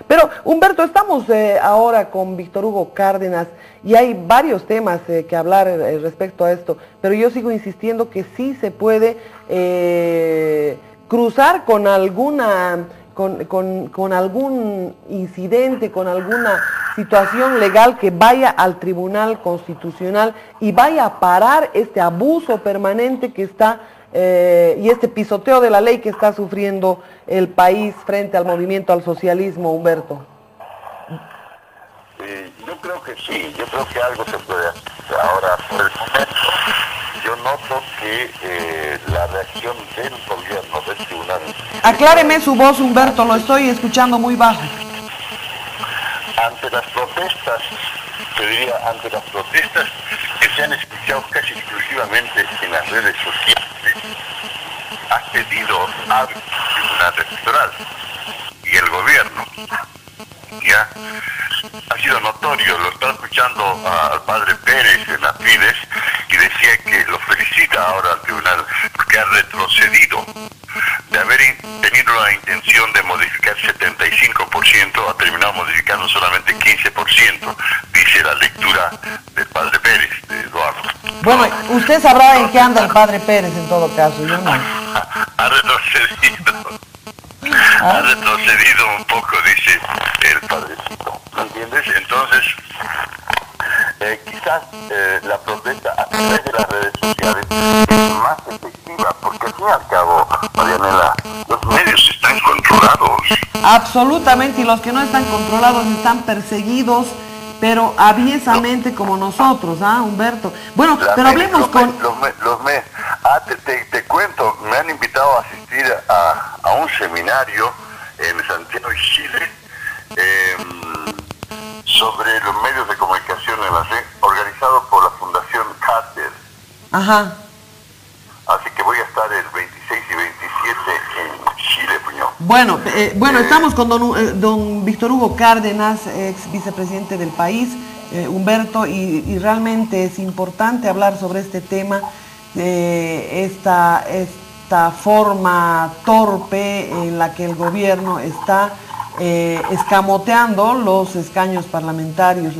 Pero Humberto, estamos ahora con Víctor Hugo Cárdenas y hay varios temas que hablar respecto a esto, pero yo sigo insistiendo que sí se puede cruzar con alguna... Con algún incidente, con alguna situación legal que vaya al Tribunal Constitucional y vaya a parar este abuso permanente que está y este pisoteo de la ley que está sufriendo el país frente al movimiento al socialismo, Humberto. Yo creo que sí, yo creo que algo se puede hacer. Ahora, por el momento, yo noto que la reacción del gobierno del tribunal... Acláreme su voz, Humberto, lo estoy escuchando muy bajo. Ante las protestas, te diría, ante las protestas que se han escuchado casi exclusivamente en las redes sociales, ha pedido al tribunal electoral y el gobierno, ya, ha sido notorio, lo estaba escuchando al padre Pérez en la Fides y decía que lo felicita ahora al tribunal porque ha retrocedido. De haber tenido la intención de modificar 75%, ha terminado modificando solamente 15%, dice la lectura del padre Pérez, de Eduardo. Bueno, usted sabrá en qué anda el padre Pérez en todo caso, yo no. Ha retrocedido. Ha retrocedido un poco, dice el padrecito. ¿Me entiendes? Entonces, quizás la protesta a través de las redes sociales es más efectiva, porque al fin y al cabo, Marianela, los medios están controlados. Absolutamente, y los que no están controlados están perseguidos, pero aviesamente como nosotros, ¿ah, Humberto? Bueno, pero hablemos con... Te cuento, me han invitado a asistir a un seminario en Santiago de Chile sobre los medios de comunicación en la red, organizado por la Fundación Carter. Ajá. Así que voy a estar el 26 y 27 en Chile, puño. Bueno, estamos con don Víctor Hugo Cárdenas, ex vicepresidente del país, Humberto, y realmente es importante hablar sobre este tema, esta forma torpe en la que el gobierno está escamoteando los escaños parlamentarios,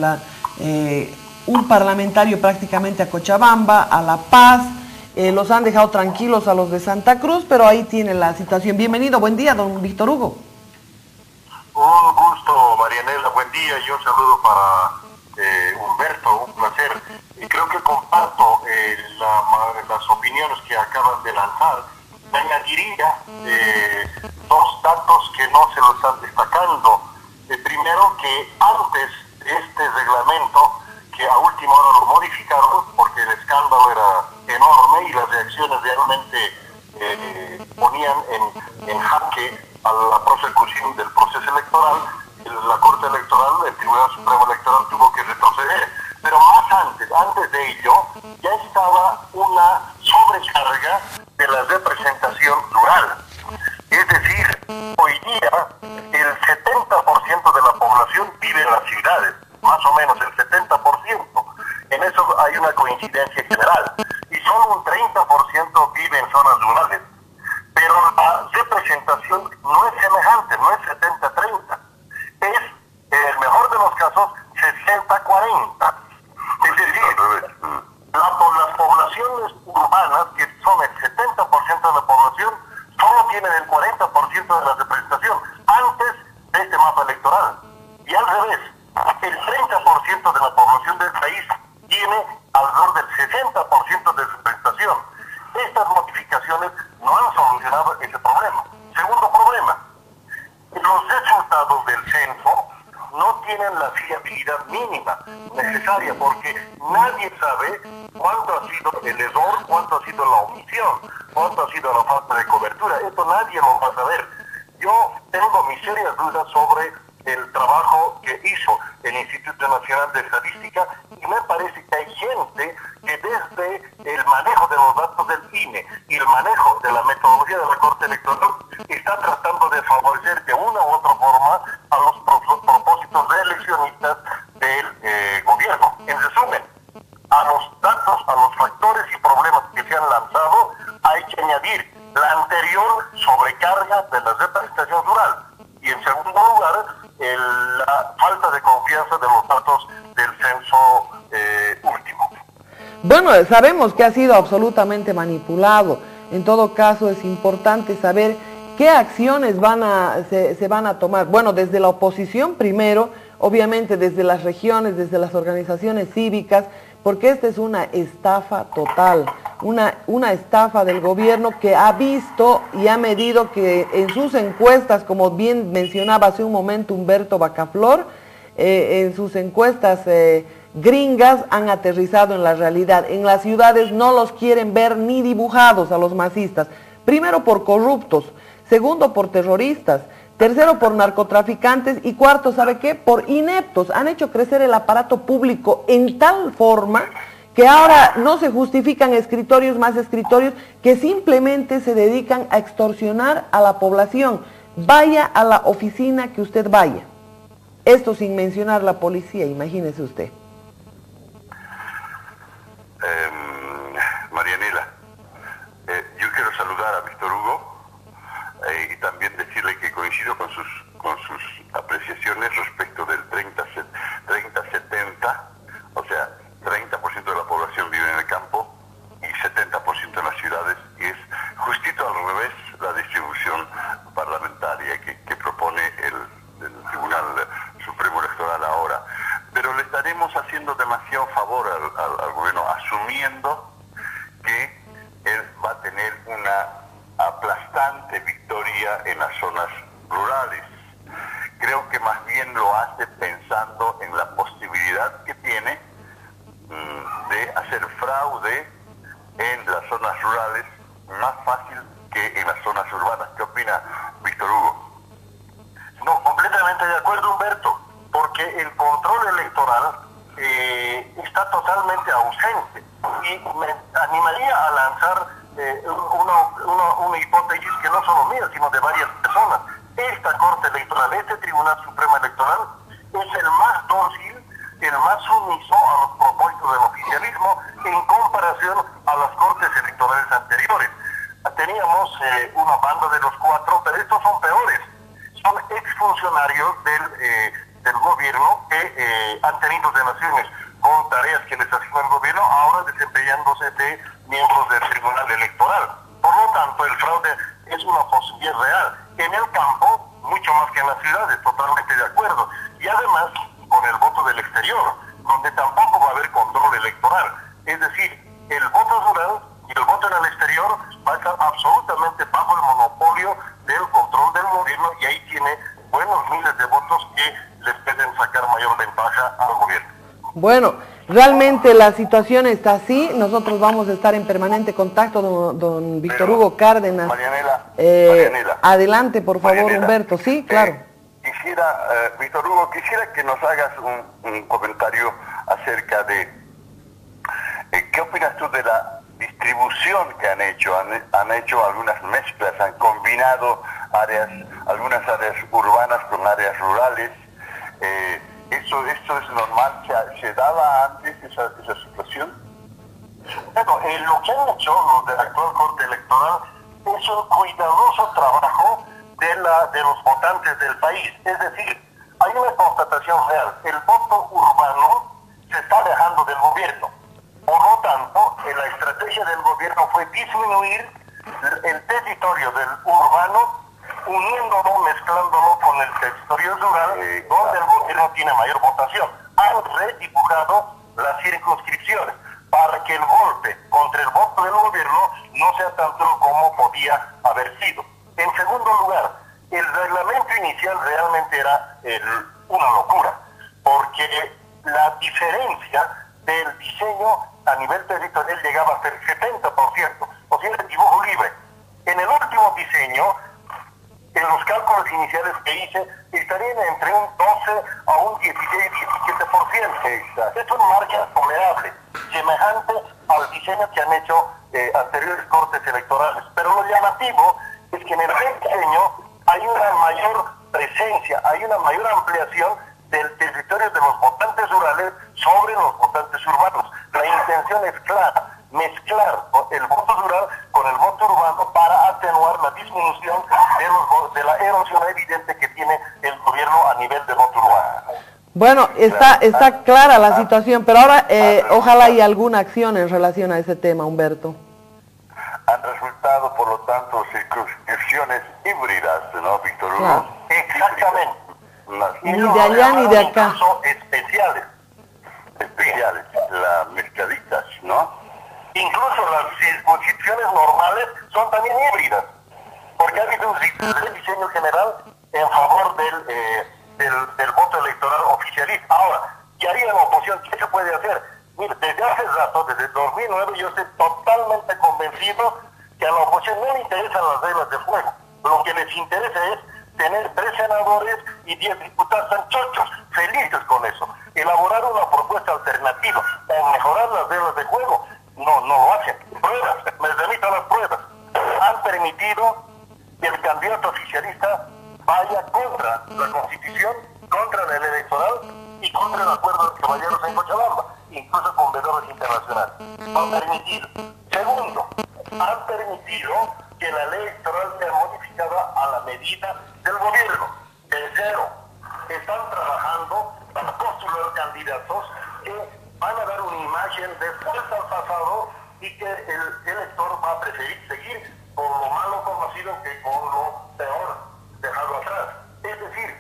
un parlamentario prácticamente a Cochabamba, a La Paz, los han dejado tranquilos a los de Santa Cruz, pero ahí tiene la situación. Bienvenido, buen día, don Víctor Hugo. Un gusto, Marianela, buen día, y un saludo para Humberto, un placer. Y creo que comparto las opiniones que acaban de lanzar. Me añadiría dos datos que no se los están destacando. Primero, que antes de este reglamento, que a última hora lo modificaron porque el escándalo era enorme y las reacciones realmente ponían en jaque a la prosecución del proceso electoral. La Corte Electoral, el Tribunal Supremo Electoral tuvo que retroceder. Pero más antes de ello, ya estaba una sobrecarga de la representación rural. Es decir, hoy día el 70% de la población vive en las ciudades, más o menos el 70%. En eso hay una coincidencia general. Y solo un 30% vive en zonas rurales. Pero la representación no es semejante, no es 70-30. Es, en el mejor de los casos, 60-40. Es decir, las poblaciones urbanas, que son el 70% de la población, solo tienen el 40% de la representación antes de este mapa electoral. Y al revés, el 30% de la población del país tiene alrededor del 60% de representación. Estas modificaciones no han solucionado ese problema. Segundo problema, los resultados del censo no tienen la fiabilidad mínima necesaria, porque nadie sabe cuánto ha sido el error, cuánto ha sido la omisión, cuánto ha sido la falta de cobertura. Esto nadie lo va a saber. Yo tengo mis serias dudas sobre el trabajo que hizo el Instituto Nacional de Estadística, y me parece que hay gente que desde el manejo de los datos del INE y el manejo de la metodología de la Corte Electoral está tratando de favorecer de una u otra forma a los propósitos reeleccionistas del gobierno. En resumen, a los datos, a los factores y problemas que se han lanzado, hay que añadir la anterior sobrecarga de la representación rural. Y en segundo lugar, confianza de los datos del censo último. Bueno, sabemos que ha sido absolutamente manipulado. En todo caso, es importante saber qué acciones se van a tomar. Bueno, desde la oposición primero, obviamente desde las regiones, desde las organizaciones cívicas, porque esta es una estafa total, una estafa del gobierno que ha visto y ha medido que en sus encuestas, como bien mencionaba hace un momento Humberto Bacaflor, en sus encuestas gringas han aterrizado en la realidad. En las ciudades no los quieren ver ni dibujados a los masistas. Primero por corruptos, segundo por terroristas, tercero por narcotraficantes y cuarto, ¿sabe qué? Por ineptos. Han hecho crecer el aparato público en tal forma que ahora no se justifican escritorios más escritorios que simplemente se dedican a extorsionar a la población. Vaya a la oficina que usted vaya. Esto sin mencionar la policía, imagínese usted. Marianela, yo quiero saludar a Víctor Hugo y también decirle que coincido con sus apreciaciones respecto del 30-70, o sea, 30% de la población vive en el campo y 70% en las ciudades, y es justito al revés la distribución parlamentaria que propone el Tribunal Supremo Electoral ahora. Pero le estaremos haciendo demasiado favor al gobierno, asumiendo que él va a tener una aplastante victoria en las zonas rurales. Creo que más bien lo hace pensando en la posibilidad que tiene de hacer fraude en las zonas rurales más fácil que en las zonas urbanas. ¿Qué opina Víctor Hugo? No, completamente de acuerdo, Humberto, porque el control electoral está totalmente ausente, y me animaría a lanzar una hipótesis que no solo mía, sino de varias personas. Esta Corte Electoral, este Tribunal Supremo Electoral, es el más dócil, el más sumiso a los propósitos del oficialismo en comparación a las Cortes Electorales anteriores. Teníamos una banda de los cuatro, pero estos son peores. Son exfuncionarios del gobierno que han tenido relaciones con tareas que les asigna el gobierno, ahora desempeñándose de miembros del Tribunal Electoral. Por lo tanto, el fraude es una posibilidad real. En el campo, mucho más que en las ciudades, totalmente de acuerdo. Y además, con el voto del exterior, donde tampoco va a haber control electoral. Es decir, el voto rural y el voto en el exterior va a estar absolutamente bajo el monopolio del control del gobierno, y ahí tiene buenos miles de votos que les pueden sacar mayor ventaja al gobierno. Bueno, realmente la situación está así. Nosotros vamos a estar en permanente contacto, don Víctor Hugo Cárdenas. Marianela, adelante, por favor, Marianela, Humberto. Sí, claro. Víctor Hugo, quisiera que nos hagas un comentario acerca de ¿qué opinas tú de la distribución que han hecho? Han hecho algunas mezclas, han combinado algunas áreas urbanas con áreas rurales. ¿Esto es normal? ¿Se daba antes esa situación? Bueno, lo que han hecho los de la actual Corte Electoral es un cuidadoso trabajo de los votantes del país. Es decir, hay una constatación real. El voto urbano se está alejando del gobierno. Por lo tanto, la estrategia del gobierno fue disminuir el territorio del urbano, uniéndolo, mezclándolo con el territorio rural, donde el gobierno tiene mayor votación. Han redibujado las circunscripciones para que el golpe contra el voto del gobierno no sea tan duro como podía haber sido. En segundo lugar, el reglamento inicial realmente era una locura, porque la diferencia del diseño a nivel territorial llegaba hasta el 70%, o sea, el dibujo libre. En el último diseño, en los cálculos iniciales que hice, estarían entre un 12 a un 16-17%. Exacto. Es un margen tolerable, semejante al diseño que han hecho anteriores cortes electorales. Pero lo llamativo es que en el diseño hay una mayor presencia, hay una mayor ampliación del territorio de los votantes rurales sobre los votantes urbanos. La intención es clara, mezclar el voto rural con el voto urbano para atenuar la disminución de la erosión evidente que tiene el gobierno a nivel de voto urbano. Bueno, está clara la situación, pero ahora ojalá haya alguna acción en relación a ese tema, Humberto. Han resultado, por lo tanto, circunscripciones híbridas, ¿no, Víctor Hugo? Claro. Exactamente. Ni de allá ni de acá. Especiales, las mezcladitas, ¿no? Incluso las circunscripciones normales son también híbridas, porque ha habido un diseño general en favor del voto electoral oficialista. Ahora, ¿qué haría la oposición? ¿Qué se puede hacer? Mire, desde hace rato, desde 2009, yo estoy totalmente convencido que a la oposición no le interesan las reglas de juego. Lo que les interesa es tener 3 senadores y 10 diputados anchochos, felices con eso. Elaborar una propuesta alternativa o mejorar las reglas de juego, no lo hacen. Pruebas, me remito a las pruebas. Han permitido que el candidato oficialista vaya contra la Constitución, contra la ley electoral y contra el acuerdo de los caballeros en Cochabamba, incluso con veedores internacionales. Han permitido. Segundo, han permitido que la ley electoral sea modificada a la medida del gobierno. Tercero, están trabajando para postular candidatos que van a dar una imagen de vuelta al pasado y que el elector va a preferir seguir con lo malo conocido que con lo peor dejado atrás. Es decir,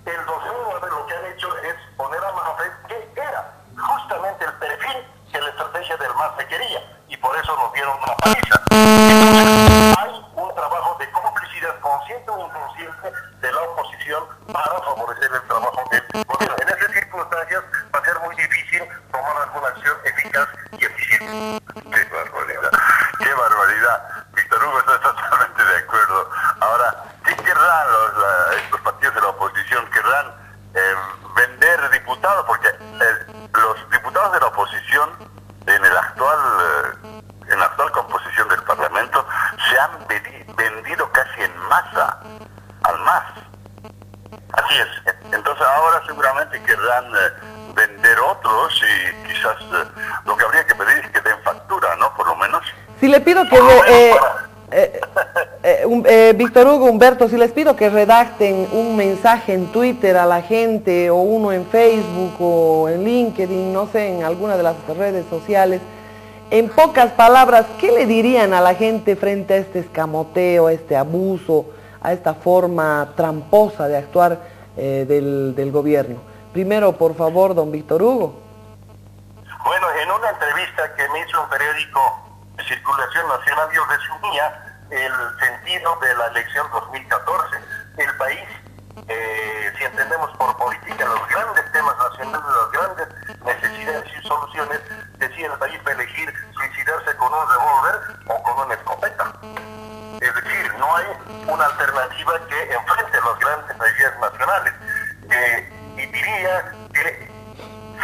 el 2009 lo que han hecho es poner a manifiesto que era justamente el perfil que la estrategia del MAS se quería, y por eso nos dieron una paliza. Entonces, hay un trabajo de complicidad consciente o inconsciente de la oposición para favorecer el trabajo del gobierno. En esas circunstancias va a ser muy difícil tomar alguna acción eficaz y eficiente. Qué barbaridad, qué barbaridad. Víctor Hugo está totalmente de acuerdo. Ahora, ¿qué querrán estos partidos de la oposición? ¿Querrán vender diputados? Porque los diputados de la oposición en la actual composición del Parlamento se han vendido casi en masa al MAS. Así es. Entonces ahora seguramente querrán vender otros y quizás lo que habría que pedir es que den factura, ¿no? Por lo menos. Si le pido que Víctor Hugo, Humberto, si les pido que redacten un mensaje en Twitter a la gente, o uno en Facebook o en LinkedIn, no sé, en alguna de las redes sociales, en pocas palabras, ¿qué le dirían a la gente frente a este escamoteo, a este abuso, a esta forma tramposa de actuar del gobierno? Primero, por favor, don Víctor Hugo. Bueno, en una entrevista que me hizo un periódico de circulación nacional, yo resumía el sentido de la elección 2014. El país, si entendemos por política los grandes temas nacionales, las grandes necesidades y soluciones, decía el país va a elegir suicidarse con un revólver o con una escopeta. Es decir, no hay una alternativa que enfrente las grandes necesidades nacionales. Y diría que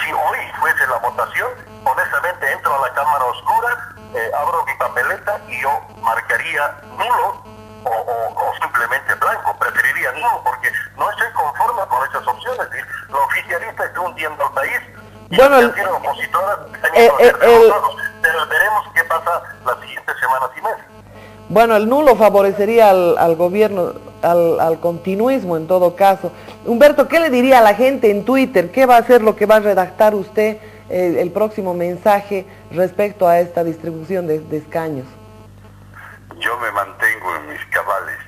si hoy fuese la votación, honestamente entro a la cámara oscura, abro mi papeleta y yo marcaría nulo o simplemente blanco. Preferiría nulo porque no estoy conforme con esas opciones. Es decir, lo oficialista está hundiendo al país y bueno, las opositoras pero veremos qué pasa las siguientes semanas y meses. Bueno, el nulo favorecería al gobierno, al continuismo en todo caso. Humberto, ¿qué le diría a la gente en Twitter? ¿Qué va a ser lo que va a redactar usted, el próximo mensaje respecto a esta distribución de escaños? Yo me mantengo en mis cabales.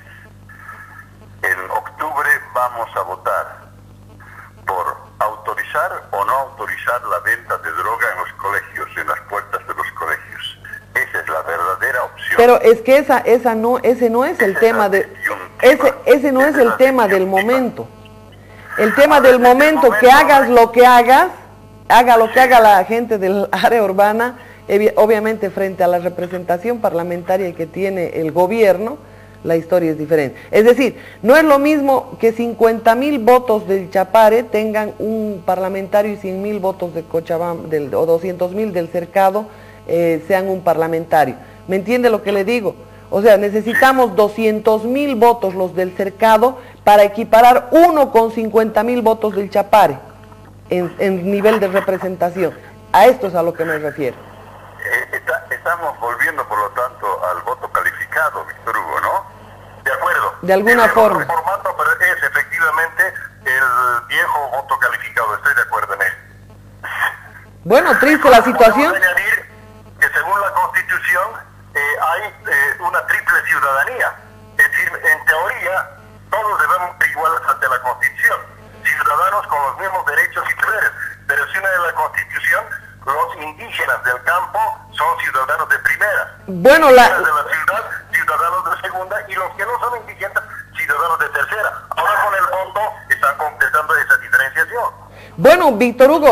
En octubre vamos a votar por autorizar o no autorizar la venta de droga en los colegios, en las puertas de los colegios. Esa es la verdadera opción. Pero es que ese no es el tema ese no es el tema del momento. El tema del momento, que hagas lo que hagas, haga lo que haga la gente del área urbana, obviamente frente a la representación parlamentaria que tiene el gobierno, la historia es diferente. Es decir, no es lo mismo que 50.000 votos del Chapare tengan un parlamentario y 100.000 votos de Cochabamba, o 200.000 del Cercado sean un parlamentario. ¿Me entiende lo que le digo? O sea, necesitamos 200.000 votos los del Cercado para equiparar uno con 50.000 votos del Chapare en nivel de representación. A esto es a lo que me refiero. Estamos volviendo, por lo tanto, al voto calificado, Víctor Hugo, ¿no? De acuerdo. De alguna forma. El formato es efectivamente el viejo voto calificado. Bueno, triste la situación. Podemos añadir que según la Constitución hay una triple ciudadanía. Es decir, en teoría, todos debemos ser iguales ante la Constitución, ciudadanos con los mismos derechos y deberes. Pero si una de la Constitución, los indígenas del campo son ciudadanos de primera. Bueno, de la ciudad, ciudadanos de segunda, y los que no son indígenas, ciudadanos de tercera. Ahora con el voto están completando esa diferenciación. Bueno, Víctor Hugo,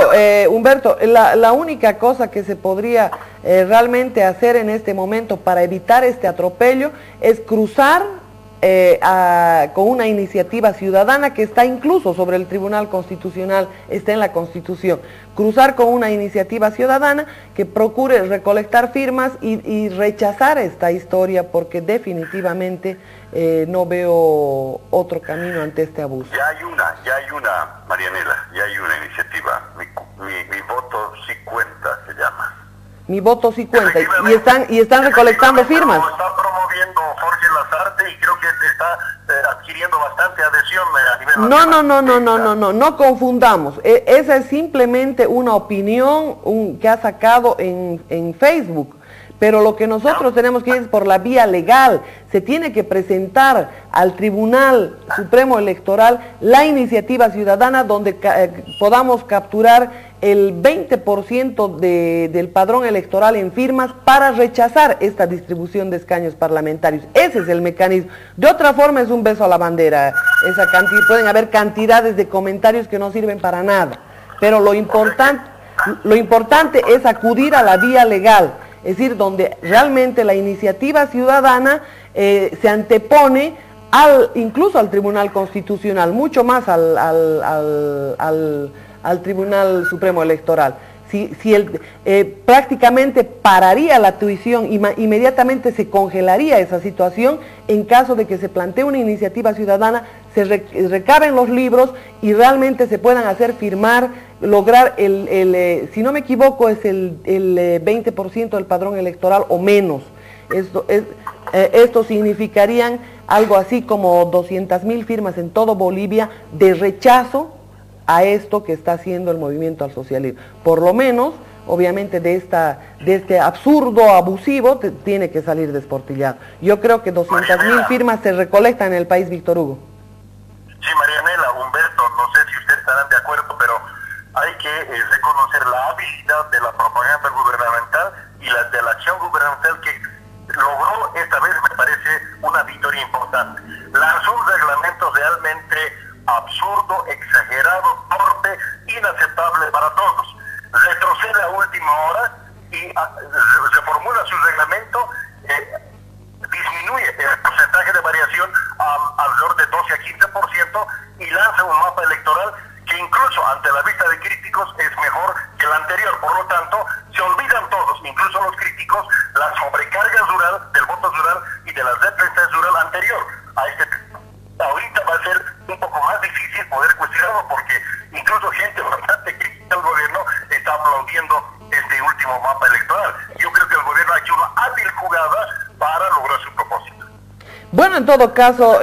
Humberto, la única cosa que se podría realmente hacer en este momento para evitar este atropello es cruzar con una iniciativa ciudadana que está incluso sobre el Tribunal Constitucional, está en la Constitución, cruzar con una iniciativa ciudadana que procure recolectar firmas y rechazar esta historia, porque definitivamente no veo otro camino ante este abuso. Ya hay una, Marianela, ya hay una iniciativa, mi voto sí cuenta, se llama. Mi voto sí cuenta, y están recolectando firmas. Lo está promoviendo Jorge Lazarte y creo que está adquiriendo bastante adhesión a nivel nacional. No confundamos. Esa es simplemente una opinión que ha sacado en Facebook. Pero lo que nosotros tenemos que ir es por la vía legal. Se tiene que presentar al Tribunal Supremo Electoral la iniciativa ciudadana donde podamos capturar el 20% del padrón electoral en firmas para rechazar esta distribución de escaños parlamentarios. Ese es el mecanismo. De otra forma es un beso a la bandera. Pueden haber cantidades de comentarios que no sirven para nada. Pero lo importante es acudir a la vía legal. Es decir, donde realmente la iniciativa ciudadana se antepone incluso al Tribunal Constitucional, mucho más al Tribunal Supremo Electoral. Prácticamente pararía la tuición, inmediatamente se congelaría esa situación en caso de que se plantee una iniciativa ciudadana, se recaben los libros y realmente se puedan hacer firmar, lograr si no me equivoco es el 20% del padrón electoral o menos. Esto significarían algo así como 200,000 firmas en todo Bolivia de rechazo a esto que está haciendo el movimiento al socialismo. Por lo menos, obviamente, de este absurdo abusivo tiene que salir desportillado. Yo creo que 200,000 firmas se recolectan en el país, Víctor Hugo. Sí, Marianela, Humberto, no sé si ustedes estarán de acuerdo, pero hay que reconocer la habilidad de la propaganda gubernamental y de la acción gubernamental que logró esta vez, me parece, una victoria importante. Lanzó un reglamento realmente absurdo, exagerado, torpe, inaceptable para todos. Retrocede a última hora y reformula su reglamento, disminuye el porcentaje de variación alrededor de 12 a 15% y lanza un mapa electoral que incluso ante la vista de críticos es mejor que el anterior. Por lo tanto, se olvidan todos, incluso los críticos, la sobrecarga rural, del voto rural y de la representación rural anterior a este tema. Ahorita va a ser un poco más difícil poder cuestionarlo porque incluso gente bastante crítica al gobierno está aplaudiendo este último mapa electoral. Yo creo que el gobierno ha hecho una hábil jugada para lograr su propósito. Bueno, en todo caso,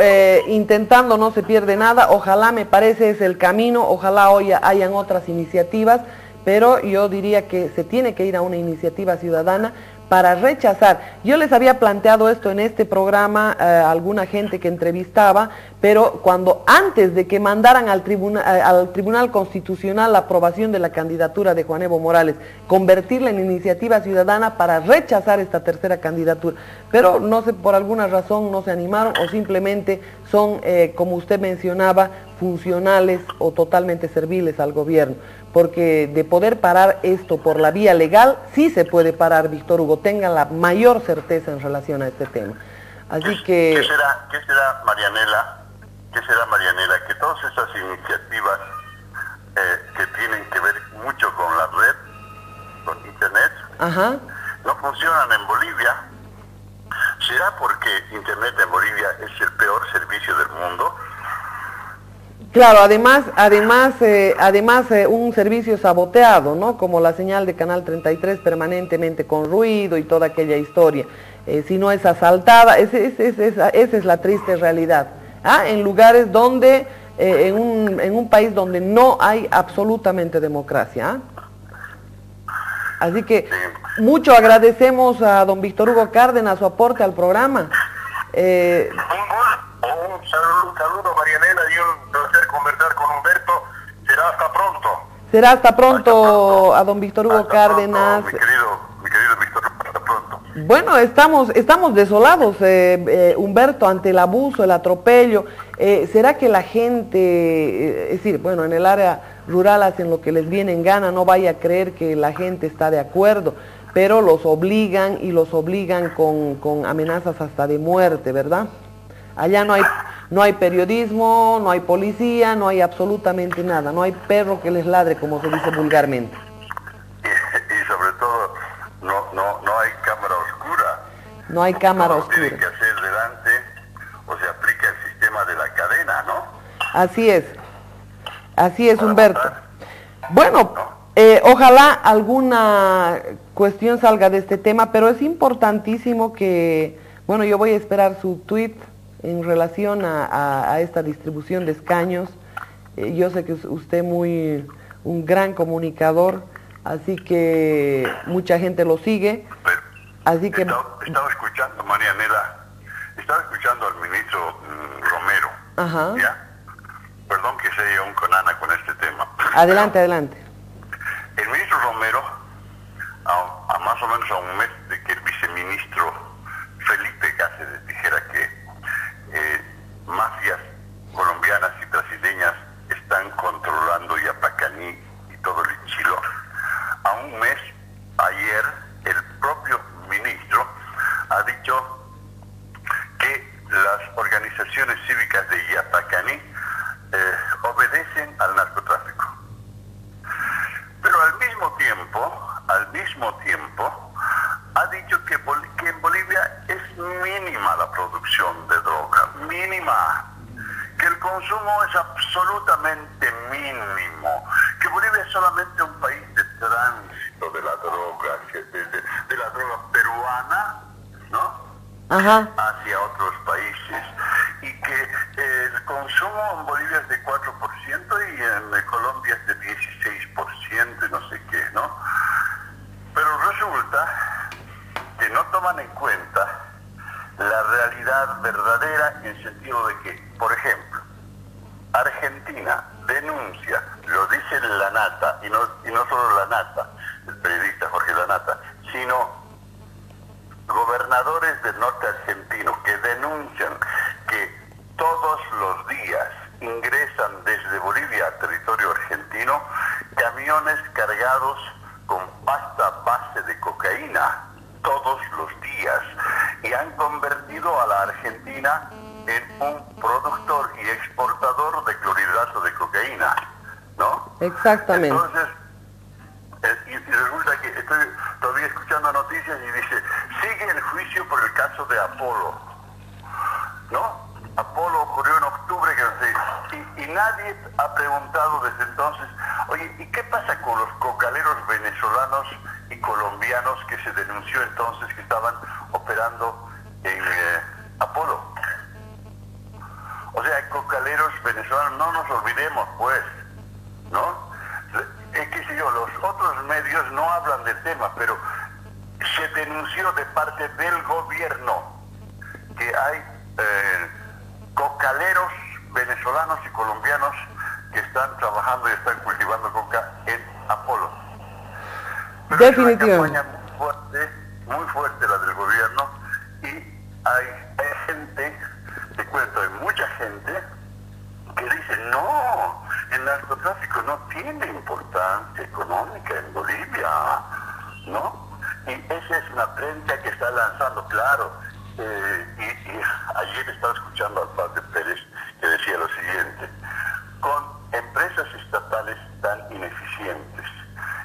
intentando no se pierde nada. Ojalá, me parece, es el camino. Ojalá hoy hayan otras iniciativas, pero yo diría que se tiene que ir a una iniciativa ciudadana para rechazar. Yo les había planteado esto en este programa a alguna gente que entrevistaba, pero antes de que mandaran al Tribunal Constitucional la aprobación de la candidatura de Juan Evo Morales, convertirla en iniciativa ciudadana para rechazar esta tercera candidatura. Pero no sé, por alguna razón no se animaron o simplemente son, como usted mencionaba, funcionales o totalmente serviles al gobierno. Porque de poder parar esto por la vía legal, sí se puede parar, Víctor Hugo, tengan la mayor certeza en relación a este tema. Así que... ¿Qué será, Marianela? ¿Qué será, Marianela? Que todas esas iniciativas que tienen que ver mucho con la red, con Internet, no funcionan en Bolivia. ¿Será porque Internet en Bolivia es el peor servicio del mundo? Claro, además un servicio saboteado, ¿no? Como la señal de Canal 33 permanentemente con ruido y toda aquella historia. Si no es asaltada, esa es la triste realidad. En lugares donde, en un país donde no hay absolutamente democracia. Así que mucho agradecemos a don Víctor Hugo Cárdenas su aporte al programa. Un saludo, Marianela, y un placer conversar con Humberto. Será hasta pronto. Será hasta pronto a don Víctor Hugo Cárdenas. Pronto, mi querido Víctor, hasta pronto. Bueno, estamos desolados, Humberto, ante el abuso, el atropello. ¿Será que la gente, es decir, bueno, en el área rural hacen lo que les viene en gana, no vaya a creer que la gente está de acuerdo, pero los obligan con amenazas hasta de muerte, ¿verdad? Allá no hay periodismo, no hay policía, no hay absolutamente nada, no hay perro que les ladre, como se dice vulgarmente. Y sobre todo, no hay cámara oscura. No hay cámara Todo oscura. tiene que hacer delante, o se aplica el sistema de la cadena, ¿no? Así es, Humberto. Bueno, ojalá alguna cuestión salga de este tema, pero es importantísimo que, bueno, yo voy a esperar su tweet en relación a esta distribución de escaños. Yo sé que es usted un gran comunicador, así que mucha gente lo sigue. Así que estaba escuchando, Marianela, estaba escuchando al ministro Romero. Ajá. ¿Ya? Perdón que sea un conana con este tema. Adelante. El ministro Romero, a más o menos a un mes de que el viceministro Felipe Cáceres dijera que mafias colombianas y brasileñas están controlando Yapacaní y todo el Ichilo, a un mes, ayer, el propio ministro ha dicho que las organizaciones cívicas de Yapacaní obedecen al narcotráfico. Pero al mismo tiempo, ha dicho que en Bolivia es mínima la producción de droga, mínima, que el consumo es absolutamente mínimo, que Bolivia es solamente un país de tránsito de la droga, de la droga peruana, ¿no? Ajá. Hacia otros países, y que el consumo en Bolivia es de 4% y en Colombia es de 16% y no sé qué, ¿no? Pero resulta que no toman en cuenta la realidad verdadera en el sentido de que, por ejemplo, Argentina denuncia, lo dice Lanata, y no solo Lanata, el periodista Jorge Lanata, sino gobernadores del norte argentino que denuncian que todos los días ingresan desde Bolivia a territorio argentino camiones cargados con pasta base de cocaína, todos los días, y han convertido a la Argentina en un productor y exportador de clorhidrato de cocaína, ¿no? Exactamente. Entonces, y resulta que estoy todavía escuchando noticias y dice, sigue el juicio por el caso de Apolo, ¿no? Apolo ocurrió en octubre, que no sé, y nadie ha preguntado desde entonces, oye, ¿y qué pasa con los cocaleros venezolanos y colombianos que se denunció entonces que estaban operando en Apolo? O sea, cocaleros venezolanos, no nos olvidemos, pues, ¿no? Qué sé yo, los otros medios no hablan del tema, pero se denunció de parte del gobierno que hay cocaleros venezolanos y colombianos que están trabajando y están cultivando coca en Apolo. Pero definitivamente. es una campaña muy fuerte la del gobierno, y hay gente, te cuento, hay mucha gente que dice, no, el narcotráfico no tiene importancia económica en Bolivia, ¿no? Y esa es una prensa que está lanzando, claro. Y ayer estaba escuchando al padre Pérez que decía lo siguiente: con empresas estatales tan ineficientes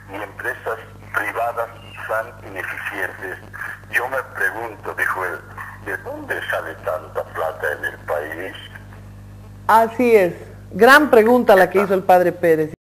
y empresas privadas tan ineficientes, yo me pregunto, dijo él, ¿de dónde sale tanta plata en el país? Así es. Gran pregunta la que hizo el padre Pérez.